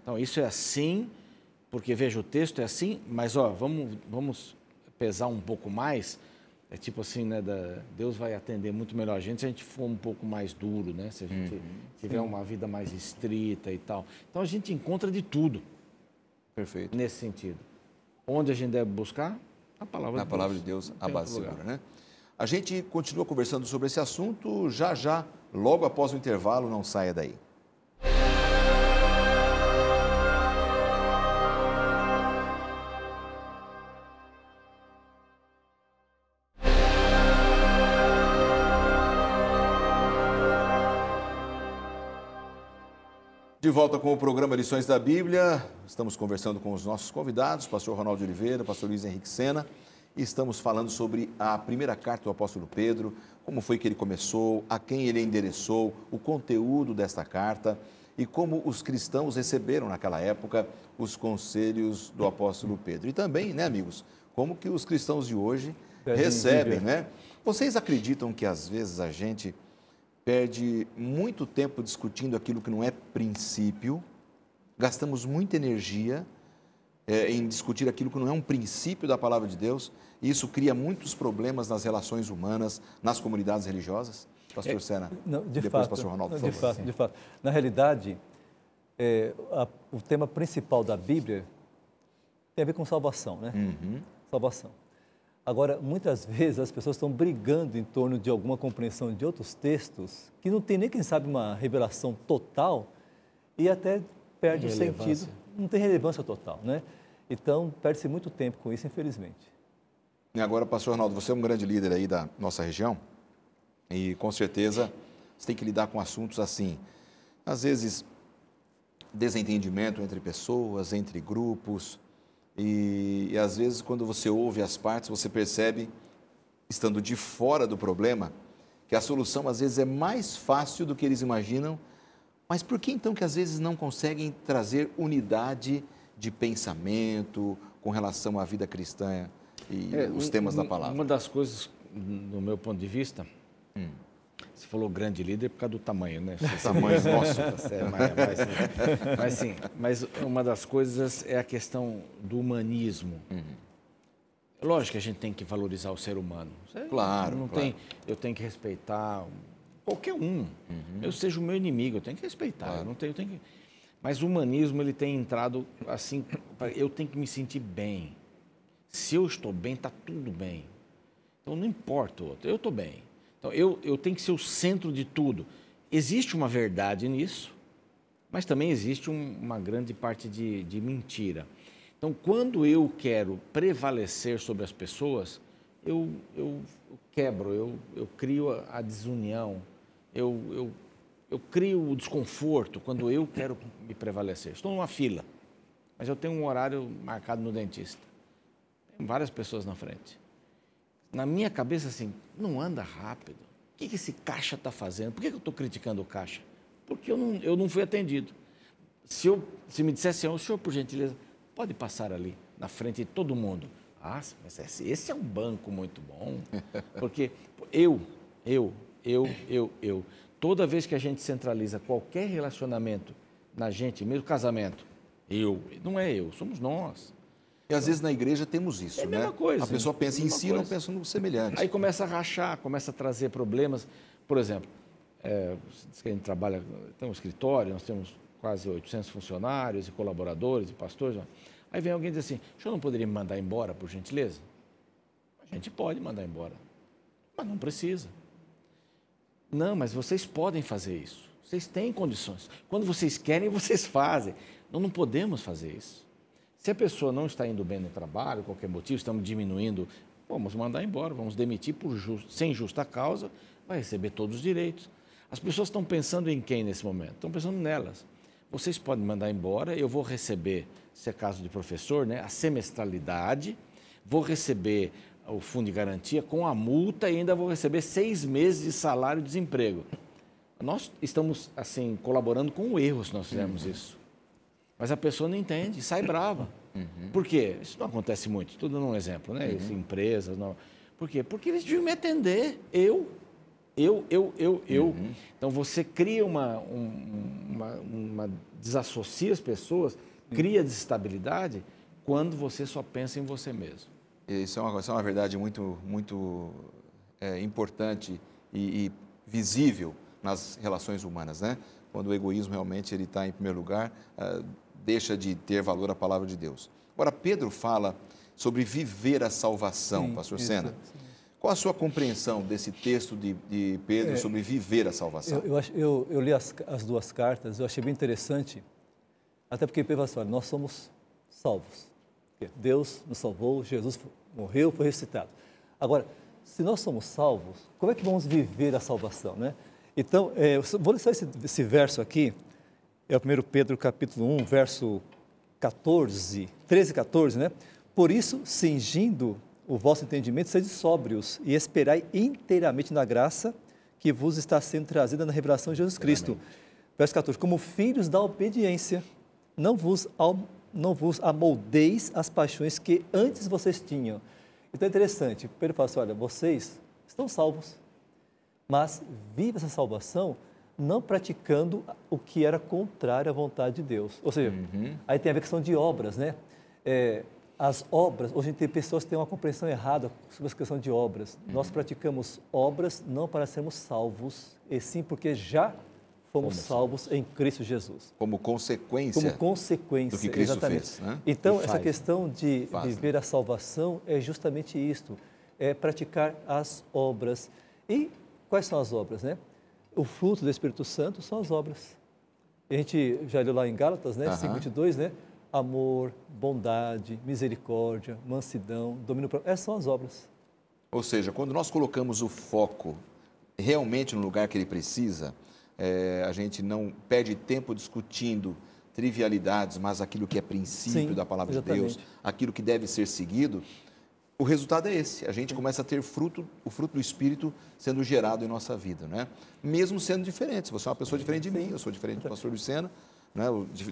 Então, isso é assim, porque, veja, o texto é assim, mas, vamos pesar um pouco mais. É tipo assim, né, Deus vai atender muito melhor a gente se a gente for um pouco mais duro, né? Se a gente tiver uma vida mais estrita e tal. Então, a gente encontra de tudo. Perfeito. Nesse sentido. Onde a gente deve buscar? A palavra de Deus. Na palavra de Deus, a base segura, né? A gente continua conversando sobre esse assunto já, logo após o intervalo, não saia daí. De volta com o programa Lições da Bíblia, estamos conversando com os nossos convidados, pastor Ronaldo Oliveira, pastor Luiz Henrique Sena, e estamos falando sobre a primeira carta do apóstolo Pedro, como foi que ele começou, a quem ele endereçou, o conteúdo desta carta e como os cristãos receberam naquela época os conselhos do apóstolo Pedro. E também, né, amigos, como que os cristãos de hoje recebem, né? Vocês acreditam que às vezes a gente perde muito tempo discutindo aquilo que não é princípio, gastamos muita energia em discutir aquilo que não é um princípio da palavra de Deus, e isso cria muitos problemas nas relações humanas, nas comunidades religiosas? Pastor Sena, depois pastor Ronaldo, por favor. De fato. Na realidade, o tema principal da Bíblia tem a ver com salvação, né? Salvação. Agora, muitas vezes as pessoas estão brigando em torno de alguma compreensão de outros textos que não tem nem, quem sabe, uma revelação total e até perde o sentido. Não tem relevância total, né? Então, perde-se muito tempo com isso, infelizmente. E agora, pastor Ronaldo, você é um grande líder aí da nossa região e, com certeza, você tem que lidar com assuntos assim. Às vezes, desentendimento entre pessoas, entre grupos. E às vezes, quando você ouve as partes, você percebe, estando de fora do problema, que a solução, às vezes, é mais fácil do que eles imaginam. Mas por que, então, que às vezes não conseguem trazer unidade de pensamento com relação à vida cristã e os temas da palavra? Uma das coisas, do meu ponto de vista, Você falou grande líder por causa do tamanho, né? Tamanho nosso. Mas uma das coisas é a questão do humanismo. Lógico que a gente tem que valorizar o ser humano. Claro, não claro. Tem, eu tenho que respeitar qualquer um. Eu seja o meu inimigo, eu tenho que respeitar. Claro. Eu tenho que... Mas o humanismo, ele tem entrado assim, eu tenho que me sentir bem. Se eu estou bem, está tudo bem. Então, não importa o outro, eu estou bem. Então, eu tenho que ser o centro de tudo. Existe uma verdade nisso, mas também existe uma grande parte de mentira. Então, quando eu quero prevalecer sobre as pessoas, eu quebro, eu crio a desunião, eu crio o desconforto quando eu quero me prevalecer. Estou numa fila, mas eu tenho um horário marcado no dentista. Tem várias pessoas na frente. Na minha cabeça, assim, não anda rápido. O que esse caixa está fazendo? Por que eu estou criticando o caixa? Porque eu não fui atendido. Se me dissesse, o senhor, por gentileza, pode passar ali, na frente de todo mundo. Ah, mas esse é um banco muito bom. Porque toda vez que a gente centraliza qualquer relacionamento na gente, mesmo casamento, não é eu, somos nós. E às vezes na igreja temos isso, É a né? mesma coisa. A pessoa pensa em si, não pensa no semelhante. Aí começa a rachar, começa a trazer problemas. Por exemplo, você diz que a gente trabalha, tem um escritório, nós temos quase 800 funcionários e colaboradores e pastores. Aí vem alguém e diz assim, o senhor não poderia me mandar embora, por gentileza? A gente pode mandar embora, mas não precisa. Não, mas vocês podem fazer isso. Vocês têm condições. Quando vocês querem, vocês fazem. Nós não podemos fazer isso. Se a pessoa não está indo bem no trabalho, qualquer motivo, estamos diminuindo, vamos mandar embora, vamos demitir sem justa causa, vai receber todos os direitos. As pessoas estão pensando em quem nesse momento? Estão pensando nelas. Vocês podem mandar embora, eu vou receber, se é caso de professor, né, a semestralidade, vou receber o fundo de garantia com a multa e ainda vou receber 6 meses de salário e desemprego. Nós estamos, assim, colaborando com o erro se nós fizermos isso. Mas a pessoa não entende, sai brava. Por quê? Isso não acontece muito, estou dando um exemplo, né? Empresas, não. Por quê? Porque eles deviam me atender, eu. Então, você cria desassocia as pessoas, cria desestabilidade quando você só pensa em você mesmo. Isso é uma verdade muito importante e visível nas relações humanas, né? Quando o egoísmo realmente ele está em primeiro lugar, deixa de ter valor a palavra de Deus. Agora, Pedro fala sobre viver a salvação, pastor Sena. Qual a sua compreensão desse texto de Pedro sobre viver a salvação? Eu li as duas cartas, eu achei bem interessante, até porque Pedro fala assim, nós somos salvos. Deus nos salvou, Jesus morreu, foi ressuscitado. Agora, se nós somos salvos, como é que vamos viver a salvação, né? Então, vou ler só esse verso aqui, é o 1 Pedro capítulo 1, verso 13 e 14, né? Por isso, cingindo o vosso entendimento, sede sóbrios e esperai inteiramente na graça que vos está sendo trazida na revelação de Jesus Cristo. Verso 14, como filhos da obediência, não vos amoldeis as paixões que antes vocês tinham. Então é interessante, Pedro fala assim, olha, vocês estão salvos, mas vive essa salvação não praticando o que era contrário à vontade de Deus. Ou seja, aí tem a questão de obras, né? As obras, hoje tem pessoas que têm uma compreensão errada sobre essa questão de obras. Nós praticamos obras não para sermos salvos, e sim porque já fomos salvos em Cristo Jesus. Como consequência do que Cristo fez. Né? Então, essa questão de viver a salvação é justamente isto, é praticar as obras. E quais são as obras, né? O fruto do Espírito Santo são as obras. A gente já leu lá em Gálatas, né? 5:22, né? Amor, bondade, misericórdia, mansidão, domínio próprio. Essas são as obras. Ou seja, quando nós colocamos o foco realmente no lugar que ele precisa, a gente não perde tempo discutindo trivialidades, mas aquilo que é princípio da palavra de Deus, aquilo que deve ser seguido, o resultado é esse. A gente começa a ter o fruto do Espírito sendo gerado em nossa vida, né? Mesmo sendo diferentes. Você é uma pessoa diferente de mim, eu sou diferente do pastor Lucena, né?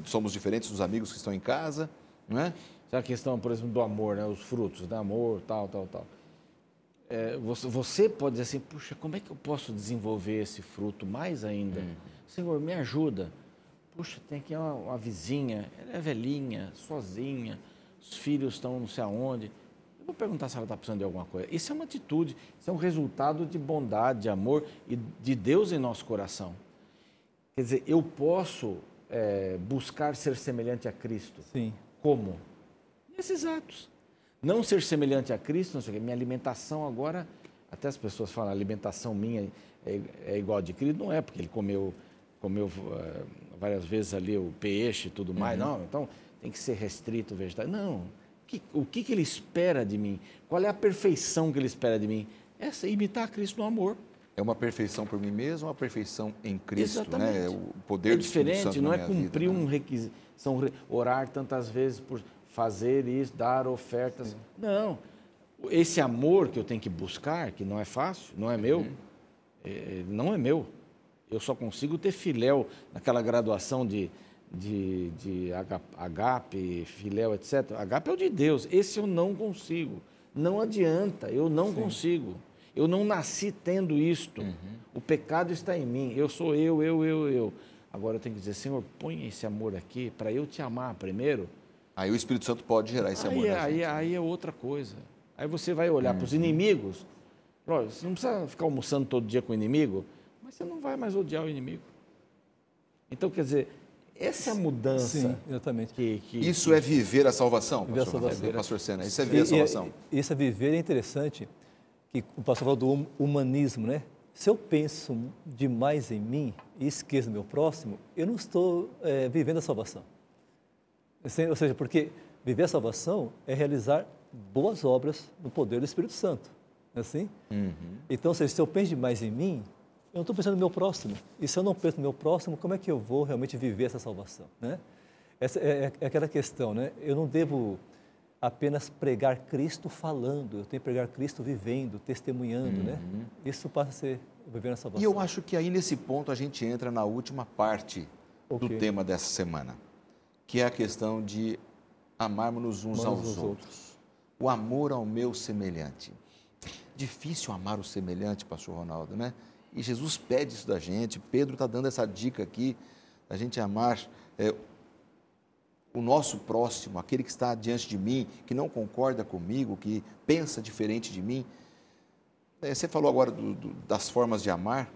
Somos diferentes dos amigos que estão em casa, não é? Essa questão, por exemplo, do amor, né? Os frutos, né? Amor, tal. você pode dizer assim, puxa, como é que eu posso desenvolver esse fruto mais ainda? Senhor, me ajuda. Puxa, tem aqui uma vizinha, ela é velhinha, sozinha, os filhos estão não sei aonde. Eu vou perguntar se ela está precisando de alguma coisa. Isso é uma atitude, isso é um resultado de bondade, de amor e de Deus em nosso coração. Quer dizer, eu posso buscar ser semelhante a Cristo. Sim. Como? Nesses atos. Não ser semelhante a Cristo, não sei o quê. Minha alimentação agora, até as pessoas falam, a alimentação minha é igual a de Cristo. Não é, porque ele comeu várias vezes ali o peixe e tudo mais. Não, então tem que ser restrito o vegetal. Não. O que ele espera de mim? Qual é a perfeição que ele espera de mim? Essa é imitar Cristo no amor. É uma perfeição por mim mesmo, uma perfeição em Cristo, Exatamente. né? O poder do Espírito diferente, Santo não na é minha cumprir vida, um requisito, orar tantas vezes por fazer isso, dar ofertas. Não. Esse amor que eu tenho que buscar, que não é fácil, não é meu, não é meu. Eu só consigo ter filéu naquela graduação de agape, filéu, etc. Agape é o de Deus. Esse eu não consigo. Não adianta, eu não consigo. Eu não nasci tendo isto. O pecado está em mim. Eu sou eu. Agora eu tenho que dizer, Senhor, põe esse amor aqui para eu te amar primeiro. Aí o Espírito Santo pode gerar esse amor na gente. Aí é outra coisa. Aí você vai olhar para os inimigos. Lógico, você não precisa ficar almoçando todo dia com o inimigo, mas você não vai mais odiar o inimigo. Então, quer dizer, essa é a mudança. Sim, exatamente. Isso é viver a salvação, Viver a salvação. Pastor Sena? Isso é viver a salvação. Isso é viver, é interessante, que o pastor falou do humanismo, né? Se eu penso demais em mim e esqueço do meu próximo, eu não estou vivendo a salvação. Ou seja, porque viver a salvação é realizar boas obras no poder do Espírito Santo. Não é assim? Então, ou seja, se eu penso demais em mim, eu não estou pensando no meu próximo. E se eu não penso no meu próximo, como é que eu vou realmente viver essa salvação? Né? Essa é aquela questão, né? Eu não devo apenas pregar Cristo falando, eu tenho que pregar Cristo vivendo, testemunhando, né? Isso passa a ser viver a salvação. E eu acho que aí nesse ponto a gente entra na última parte do tema dessa semana, que é a questão de amarmos uns aos outros. O amor ao meu semelhante. Difícil amar o semelhante, pastor Ronaldo, né? E Jesus pede isso da gente, Pedro está dando essa dica aqui, da gente amar o nosso próximo, aquele que está diante de mim, que não concorda comigo, que pensa diferente de mim. Você falou agora das formas de amar.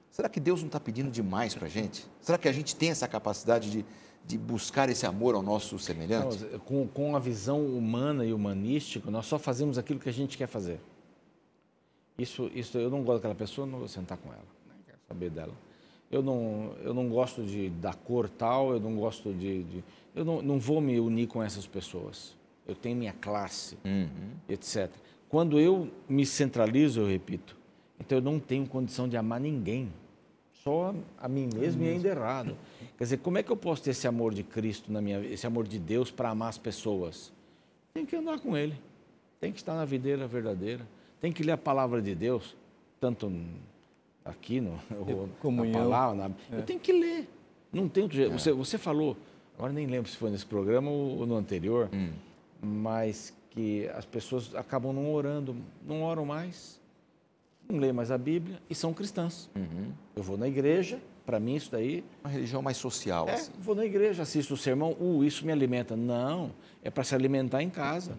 Será que Deus não está pedindo demais para a gente? Será que a gente tem essa capacidade de buscar esse amor ao nosso semelhante? Não, com a visão humana e humanística, nós só fazemos aquilo que a gente quer fazer. Isso eu não gosto daquela pessoa, não vou sentar com ela, não quero saber dela. Eu não gosto da cor tal, eu não gosto eu não vou me unir com essas pessoas. Eu tenho minha classe, etc. Quando eu me centralizo, eu repito, então eu não tenho condição de amar ninguém, só a mim mesmo e ainda errado. Quer dizer, como é que eu posso ter esse amor de Cristo esse amor de Deus para amar as pessoas? Tem que andar com Ele, tem que estar na videira verdadeira, tem que ler a palavra de Deus, tanto aqui na palavra, eu tenho que ler, não tem outro jeito. Você falou, agora nem lembro se foi nesse programa ou no anterior, mas que as pessoas acabam não orando, não oram mais, não lêem mais a Bíblia e são cristãs. Eu vou na igreja, para mim isso daí... Uma religião mais social. Assim. Vou na igreja, assisto o sermão, isso me alimenta. Não, é para se alimentar em casa.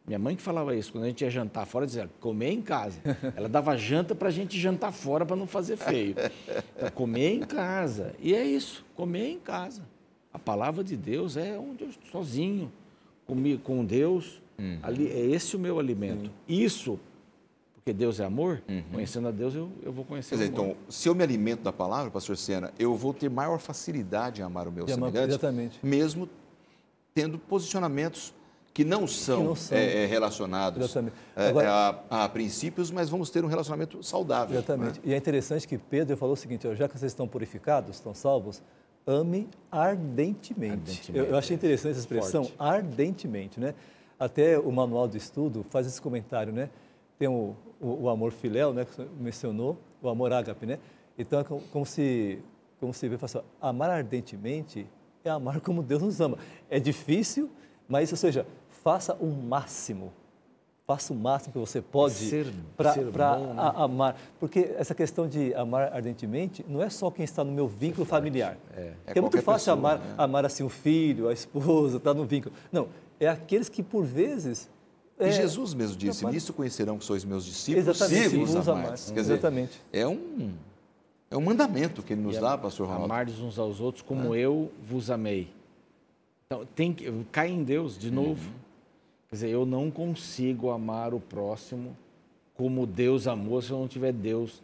Minha mãe que falava isso, quando a gente ia jantar fora, dizia, comer em casa. Ela dava janta para a gente jantar fora para não fazer feio. Então, comer em casa. E é isso, comer em casa. A palavra de Deus é onde eu estou sozinho, comigo, com Deus. Ali, é esse o meu alimento. Isso, porque Deus é amor, conhecendo a Deus, eu vou conhecer o amor. Então, se eu me alimento da palavra, pastor Sena, eu vou ter maior facilidade em amar o meu semelhante, exatamente. Mesmo tendo posicionamentos que não são relacionados a princípios, mas vamos ter um relacionamento saudável. Exatamente. Né? E é interessante que Pedro falou o seguinte, já que vocês estão purificados, estão salvos, ame ardentemente. Eu achei interessante essa expressão, forte. Ardentemente, né? Até o manual do estudo faz esse comentário, né? Tem o amor filéu, né? Que você mencionou, o amor ágape, né? Então, é como se vê, amar ardentemente é amar como Deus nos ama. É difícil, mas, ou seja, faça o máximo faça o máximo que você pode para bom, né? amar. Porque essa questão de amar ardentemente não é só quem está no meu vínculo familiar. É muito fácil pessoa, amar assim o filho, a esposa, estar no vínculo. Não, é aqueles que por vezes... E Jesus mesmo disse, nisso conhecerão que sois meus discípulos, exatamente, se vos amardes. Quer dizer, exatamente. É um mandamento que ele nos dá, pastor Ronaldo. Amardes uns aos outros como eu vos amei. Então, cai em Deus de novo. Quer dizer, eu não consigo amar o próximo como Deus amou se eu não tiver Deus.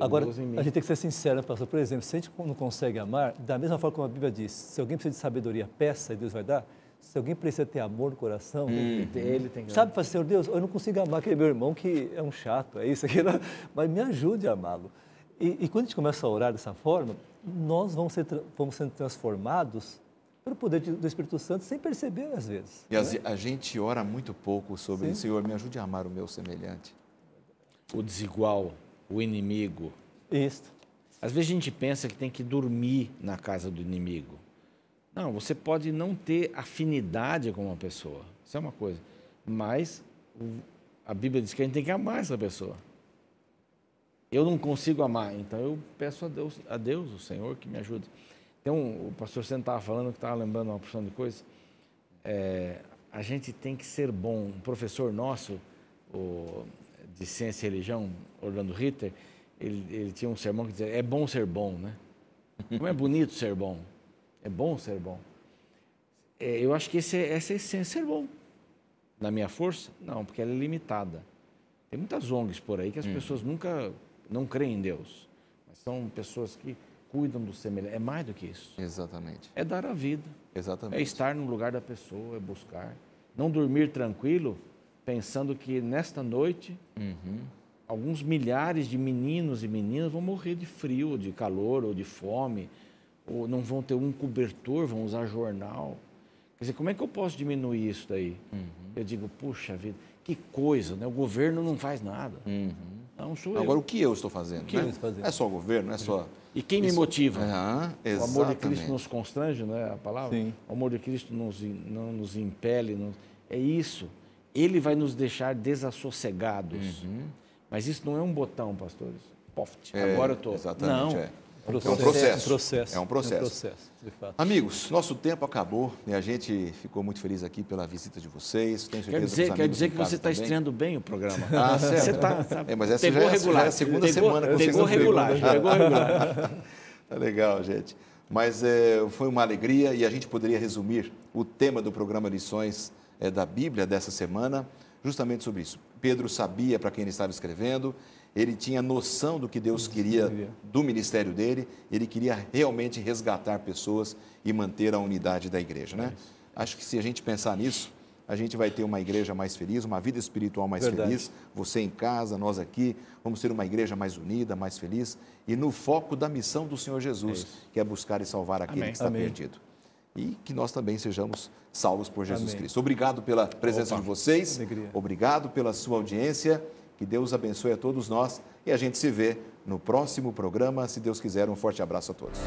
Agora, Deus em mim. a gente tem que ser sincero, né, pastor? Por exemplo, se a gente não consegue amar, da mesma forma como a Bíblia diz, se alguém precisa de sabedoria, peça e Deus vai dar. Se alguém precisa ter amor no coração, Ele tem que sabe, fala, Senhor Deus, eu não consigo amar aquele meu irmão que é um chato, é isso, aquilo, mas me ajude a amá-lo. E quando a gente começa a orar dessa forma, nós vamos sendo transformados pelo poder do Espírito Santo sem perceber às vezes. E a gente ora muito pouco sobre, Senhor, me ajude a amar o meu semelhante. O desigual, o inimigo. Isso. Às vezes a gente pensa que tem que dormir na casa do inimigo. Não, você pode não ter afinidade com uma pessoa, isso é uma coisa, mas a Bíblia diz que a gente tem que amar essa pessoa. Eu não consigo amar, então eu peço a Deus, o Senhor, que me ajude. Então, o pastor Sendo estava falando, que estava lembrando uma porção de coisas, a gente tem que ser bom. Um professor nosso, de Ciência e Religião, Orlando Ritter, ele tinha um sermão que dizia, é bom ser bom, né? Como é bonito ser bom. É bom ser bom. Eu acho que essa é a essência, ser bom. Na minha força? Não, porque ela é limitada. Tem muitas ONGs por aí que as pessoas nunca não creem em Deus. Mas são pessoas que cuidam do semelhante. É mais do que isso. Exatamente. É dar a vida. Exatamente. É estar no lugar da pessoa, é buscar. Não dormir tranquilo, pensando que nesta noite, alguns milhares de meninos e meninas vão morrer de frio, de calor ou de fome, ou não vão ter um cobertor, vão usar jornal. Quer dizer, como é que eu posso diminuir isso daí? Eu digo, puxa vida, que coisa, né? O governo não faz nada. Não sou eu. Agora, o que eu estou fazendo? que eu estou fazendo? Não é só o governo, não é só... E quem me motiva? O amor de Cristo Exatamente. nos constrange, não é a palavra? Sim. O amor de Cristo não nos impele. É isso. Ele vai nos deixar desassossegados. Mas isso não é um botão, pastores. Poft, agora eu estou. Exatamente, Não. É um processo. É um processo. É De fato. Amigos, nosso tempo acabou e a gente ficou muito feliz aqui pela visita de vocês. Tenho certeza Quer dizer que casa você está também. estreando bem o programa. Ah, certo. Você está. Mas essa Pegou já é regular. a segunda semana que vocês Pegou não regular. pegam, né? Pegou regular. É legal, gente. Mas foi uma alegria e a gente poderia resumir o tema do programa Lições da Bíblia dessa semana justamente sobre isso. Pedro sabia para quem ele estava escrevendo, ele tinha noção do que Deus queria do ministério dele, ele queria realmente resgatar pessoas e manter a unidade da igreja, né? Acho que se a gente pensar nisso, a gente vai ter uma igreja mais feliz, uma vida espiritual mais feliz, você em casa, nós aqui, vamos ter uma igreja mais unida, mais feliz e no foco da missão do Senhor Jesus, que é buscar e salvar aquele que está perdido. E que nós também sejamos salvos por Jesus Cristo. Obrigado pela presença de vocês, obrigado pela sua audiência, que Deus abençoe a todos nós e a gente se vê no próximo programa, se Deus quiser. Um forte abraço a todos.